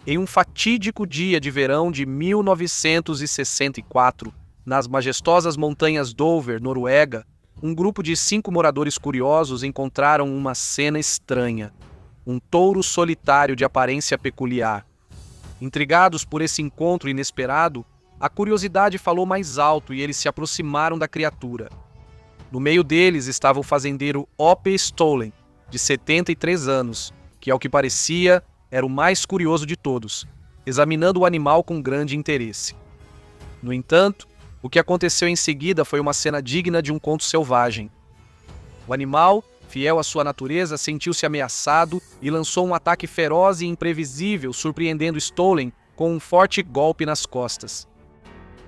Em um fatídico dia de verão de 1964, nas majestosas montanhas Dover, Noruega, um grupo de 5 moradores curiosos encontraram uma cena estranha. Um touro solitário de aparência peculiar. Intrigados por esse encontro inesperado, a curiosidade falou mais alto e eles se aproximaram da criatura. No meio deles estava o fazendeiro O.P. Stollen, de 73 anos, que, ao que parecia, era o mais curioso de todos, examinando o animal com grande interesse. No entanto, o que aconteceu em seguida foi uma cena digna de um conto selvagem. O animal, fiel à sua natureza, sentiu-se ameaçado e lançou um ataque feroz e imprevisível, surpreendendo Stollen com um forte golpe nas costas.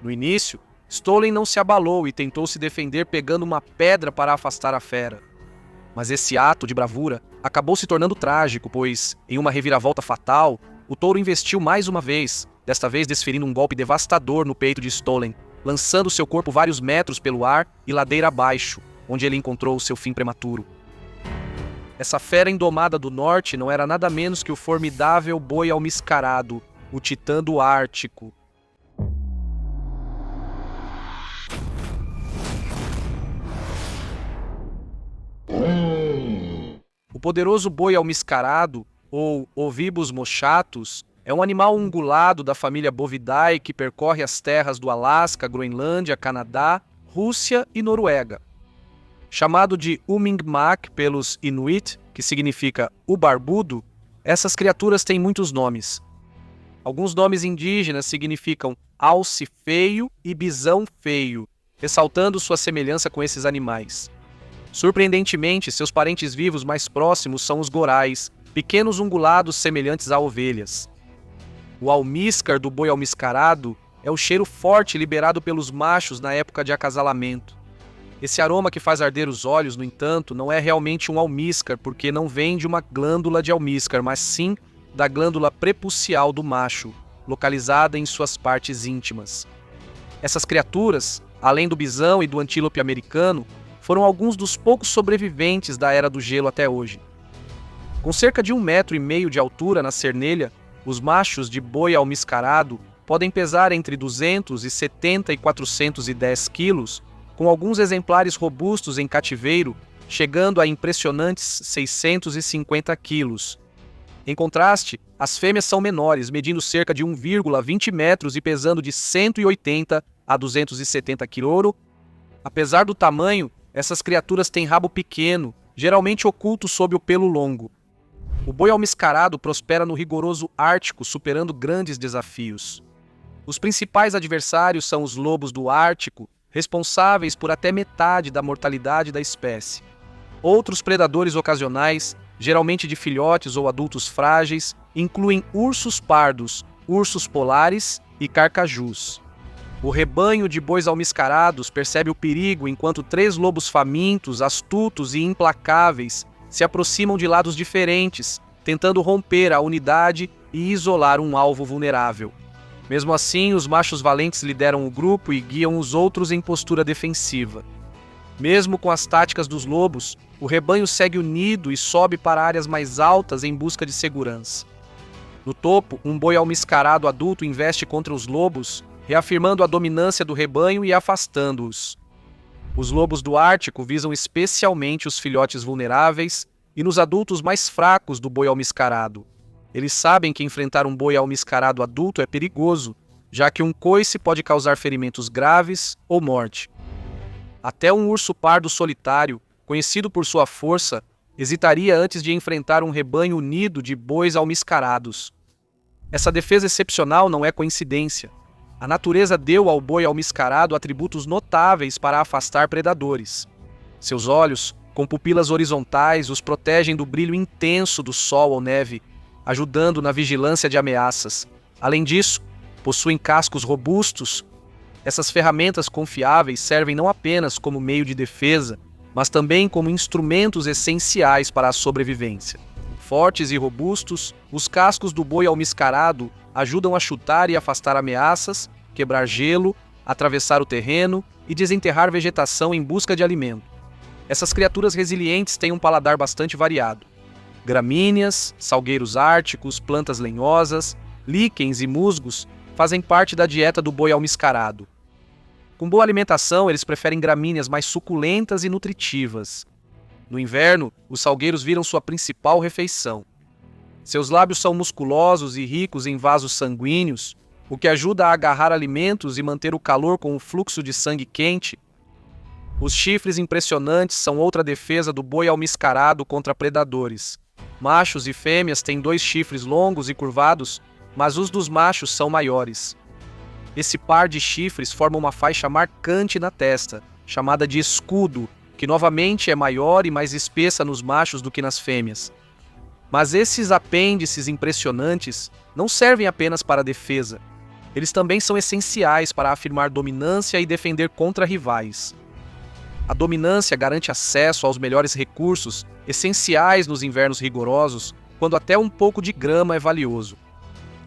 No início, Stollen não se abalou e tentou se defender pegando uma pedra para afastar a fera. Mas esse ato de bravura acabou se tornando trágico, pois, em uma reviravolta fatal, o touro investiu mais uma vez, desta vez desferindo um golpe devastador no peito de Stollen, lançando seu corpo vários metros pelo ar e ladeira abaixo, onde ele encontrou seu fim prematuro. Essa fera indomada do norte não era nada menos que o formidável boi almiscarado, o titã do Ártico. O poderoso boi almiscarado, ou Ovibos mochatus, é um animal ungulado da família Bovidae que percorre as terras do Alasca, Groenlândia, Canadá, Rússia e Noruega. Chamado de Umingmak pelos Inuit, que significa o barbudo, essas criaturas têm muitos nomes. Alguns nomes indígenas significam alce feio e bisão feio, ressaltando sua semelhança com esses animais. Surpreendentemente, seus parentes vivos mais próximos são os gorais, pequenos ungulados semelhantes a ovelhas. O almíscar do boi almiscarado é o cheiro forte liberado pelos machos na época de acasalamento. Esse aroma que faz arder os olhos, no entanto, não é realmente um almíscar, porque não vem de uma glândula de almíscar, mas sim da glândula prepucial do macho, localizada em suas partes íntimas. Essas criaturas, além do bisão e do antílope americano, foram alguns dos poucos sobreviventes da Era do Gelo até hoje. Com cerca de 1,5 metros de altura na cernelha, os machos de boi almiscarado podem pesar entre 270 e 410 quilos, com alguns exemplares robustos em cativeiro, chegando a impressionantes 650 quilos. Em contraste, as fêmeas são menores, medindo cerca de 1,20 metros e pesando de 180 a 270 kg. Apesar do tamanho, essas criaturas têm rabo pequeno, geralmente oculto sob o pelo longo. O boi almiscarado prospera no rigoroso Ártico, superando grandes desafios. Os principais adversários são os lobos do Ártico, responsáveis por até metade da mortalidade da espécie. Outros predadores ocasionais, geralmente de filhotes ou adultos frágeis, incluem ursos pardos, ursos polares e carcajus. O rebanho de bois almiscarados percebe o perigo enquanto 3 lobos famintos, astutos e implacáveis se aproximam de lados diferentes, tentando romper a unidade e isolar um alvo vulnerável. Mesmo assim, os machos valentes lideram o grupo e guiam os outros em postura defensiva. Mesmo com as táticas dos lobos, o rebanho segue unido e sobe para áreas mais altas em busca de segurança. No topo, um boi almiscarado adulto investe contra os lobos, reafirmando a dominância do rebanho e afastando-os. Os lobos do Ártico visam especialmente os filhotes vulneráveis e nos adultos mais fracos do boi almiscarado. Eles sabem que enfrentar um boi almiscarado adulto é perigoso, já que um coice pode causar ferimentos graves ou morte. Até um urso pardo solitário, conhecido por sua força, hesitaria antes de enfrentar um rebanho unido de bois almiscarados. Essa defesa excepcional não é coincidência. A natureza deu ao boi almiscarado atributos notáveis para afastar predadores. Seus olhos, com pupilas horizontais, os protegem do brilho intenso do sol ou neve, ajudando na vigilância de ameaças. Além disso, possuem cascos robustos. Essas ferramentas confiáveis servem não apenas como meio de defesa, mas também como instrumentos essenciais para a sobrevivência. Fortes e robustos, os cascos do boi almiscarado ajudam a chutar e afastar ameaças, quebrar gelo, atravessar o terreno e desenterrar vegetação em busca de alimento. Essas criaturas resilientes têm um paladar bastante variado. Gramíneas, salgueiros árticos, plantas lenhosas, líquens e musgos fazem parte da dieta do boi almiscarado. Com boa alimentação, eles preferem gramíneas mais suculentas e nutritivas. No inverno, os salgueiros viram sua principal refeição. Seus lábios são musculosos e ricos em vasos sanguíneos, o que ajuda a agarrar alimentos e manter o calor com o fluxo de sangue quente. Os chifres impressionantes são outra defesa do boi almiscarado contra predadores. Machos e fêmeas têm 2 chifres longos e curvados, mas os dos machos são maiores. Esse par de chifres forma uma faixa marcante na testa, chamada de escudo, que novamente é maior e mais espessa nos machos do que nas fêmeas. Mas esses apêndices impressionantes não servem apenas para defesa. Eles também são essenciais para afirmar dominância e defender contra rivais. A dominância garante acesso aos melhores recursos, essenciais nos invernos rigorosos, quando até um pouco de grama é valioso.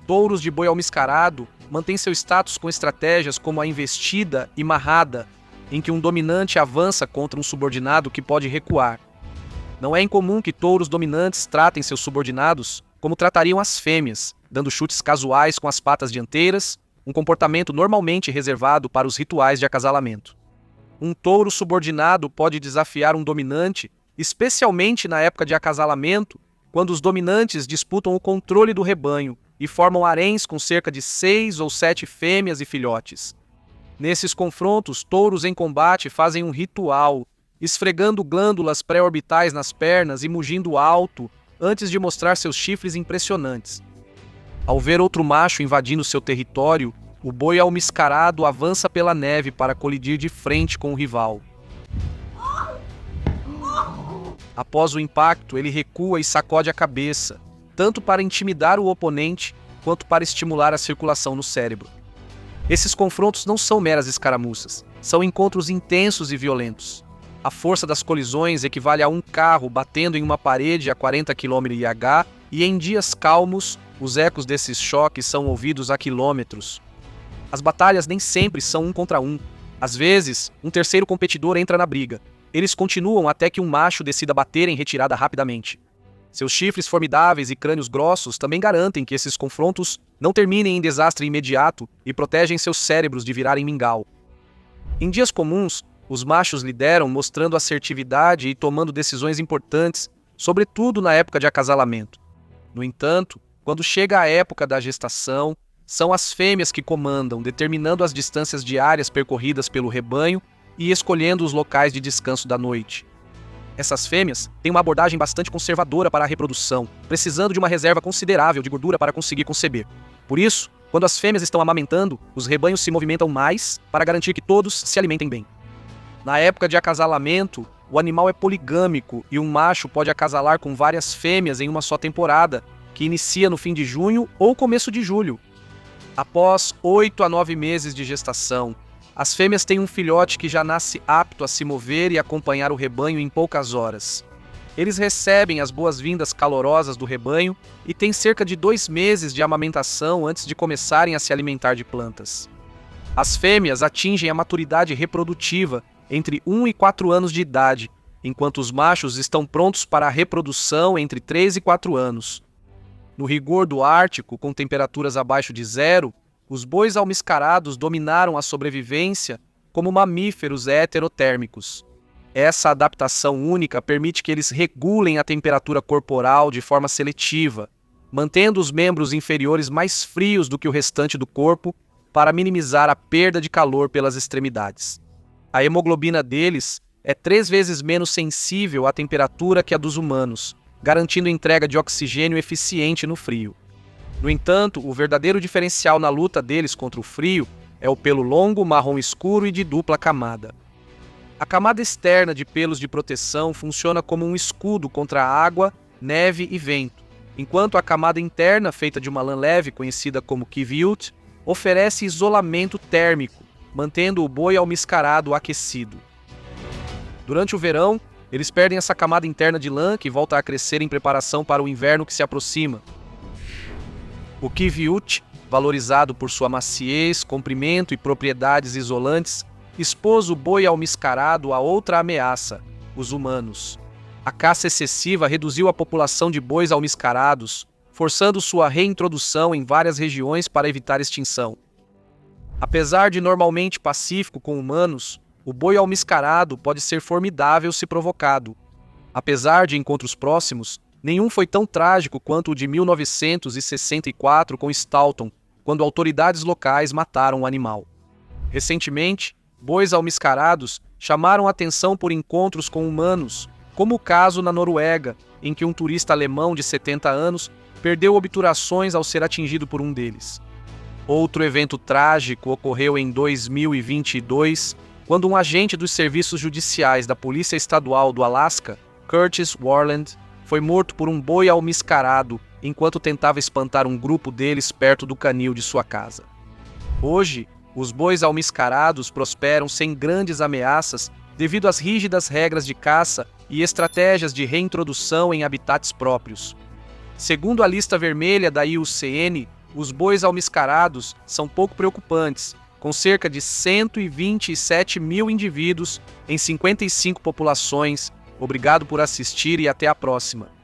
Touros de boi almiscarado mantêm seu status com estratégias como a investida e marrada, em que um dominante avança contra um subordinado que pode recuar. Não é incomum que touros dominantes tratem seus subordinados como tratariam as fêmeas, dando chutes casuais com as patas dianteiras, um comportamento normalmente reservado para os rituais de acasalamento. Um touro subordinado pode desafiar um dominante, especialmente na época de acasalamento, quando os dominantes disputam o controle do rebanho e formam haréns com cerca de 6 ou 7 fêmeas e filhotes. Nesses confrontos, touros em combate fazem um ritual, esfregando glândulas pré-orbitais nas pernas e mugindo alto antes de mostrar seus chifres impressionantes. Ao ver outro macho invadindo seu território, o boi almiscarado avança pela neve para colidir de frente com o rival. Após o impacto, ele recua e sacode a cabeça, tanto para intimidar o oponente quanto para estimular a circulação no cérebro. Esses confrontos não são meras escaramuças, são encontros intensos e violentos. A força das colisões equivale a um carro batendo em uma parede a 40 km/h e em dias calmos, os ecos desses choques são ouvidos a quilômetros. As batalhas nem sempre são 1 contra 1. Às vezes, um terceiro competidor entra na briga. Eles continuam até que um macho decida bater em retirada rapidamente. Seus chifres formidáveis e crânios grossos também garantem que esses confrontos não terminem em desastre imediato e protegem seus cérebros de virarem mingau. Em dias comuns, os machos lideram mostrando assertividade e tomando decisões importantes, sobretudo na época de acasalamento. No entanto, quando chega a época da gestação, são as fêmeas que comandam, determinando as distâncias diárias percorridas pelo rebanho e escolhendo os locais de descanso da noite. Essas fêmeas têm uma abordagem bastante conservadora para a reprodução, precisando de uma reserva considerável de gordura para conseguir conceber. Por isso, quando as fêmeas estão amamentando, os rebanhos se movimentam mais para garantir que todos se alimentem bem. Na época de acasalamento, o animal é poligâmico e um macho pode acasalar com várias fêmeas em uma só temporada, que inicia no fim de junho ou começo de julho. Após 8 a 9 meses de gestação, as fêmeas têm um filhote que já nasce apto a se mover e acompanhar o rebanho em poucas horas. Eles recebem as boas-vindas calorosas do rebanho e têm cerca de 2 meses de amamentação antes de começarem a se alimentar de plantas. As fêmeas atingem a maturidade reprodutiva entre 1 e 4 anos de idade, enquanto os machos estão prontos para a reprodução entre 3 e 4 anos. No rigor do Ártico, com temperaturas abaixo de 0, os bois almiscarados dominaram a sobrevivência como mamíferos heterotérmicos. Essa adaptação única permite que eles regulem a temperatura corporal de forma seletiva, mantendo os membros inferiores mais frios do que o restante do corpo para minimizar a perda de calor pelas extremidades. A hemoglobina deles é 3 vezes menos sensível à temperatura que a dos humanos, garantindo entrega de oxigênio eficiente no frio. No entanto, o verdadeiro diferencial na luta deles contra o frio é o pelo longo, marrom escuro e de dupla camada. A camada externa de pelos de proteção funciona como um escudo contra água, neve e vento, enquanto a camada interna, feita de uma lã leve conhecida como kiviut, oferece isolamento térmico, mantendo o boi almiscarado aquecido. Durante o verão, eles perdem essa camada interna de lã que volta a crescer em preparação para o inverno que se aproxima. O kiviut, valorizado por sua maciez, comprimento e propriedades isolantes, expôs o boi almiscarado a outra ameaça, os humanos. A caça excessiva reduziu a população de bois almiscarados, forçando sua reintrodução em várias regiões para evitar extinção. Apesar de normalmente pacífico com humanos, o boi almiscarado pode ser formidável se provocado. Apesar de encontros próximos, nenhum foi tão trágico quanto o de 1964 com Staunton, quando autoridades locais mataram o animal. Recentemente, bois almiscarados chamaram atenção por encontros com humanos, como o caso na Noruega, em que um turista alemão de 70 anos perdeu obturações ao ser atingido por um deles. Outro evento trágico ocorreu em 2022, quando um agente dos serviços judiciais da Polícia Estadual do Alasca, Curtis Warland, foi morto por um boi almiscarado enquanto tentava espantar um grupo deles perto do canil de sua casa. Hoje, os bois almiscarados prosperam sem grandes ameaças devido às rígidas regras de caça e estratégias de reintrodução em habitats próprios. Segundo a lista vermelha da IUCN, os bois almiscarados são pouco preocupantes, com cerca de 127 mil indivíduos em 55 populações. Obrigado por assistir e até a próxima.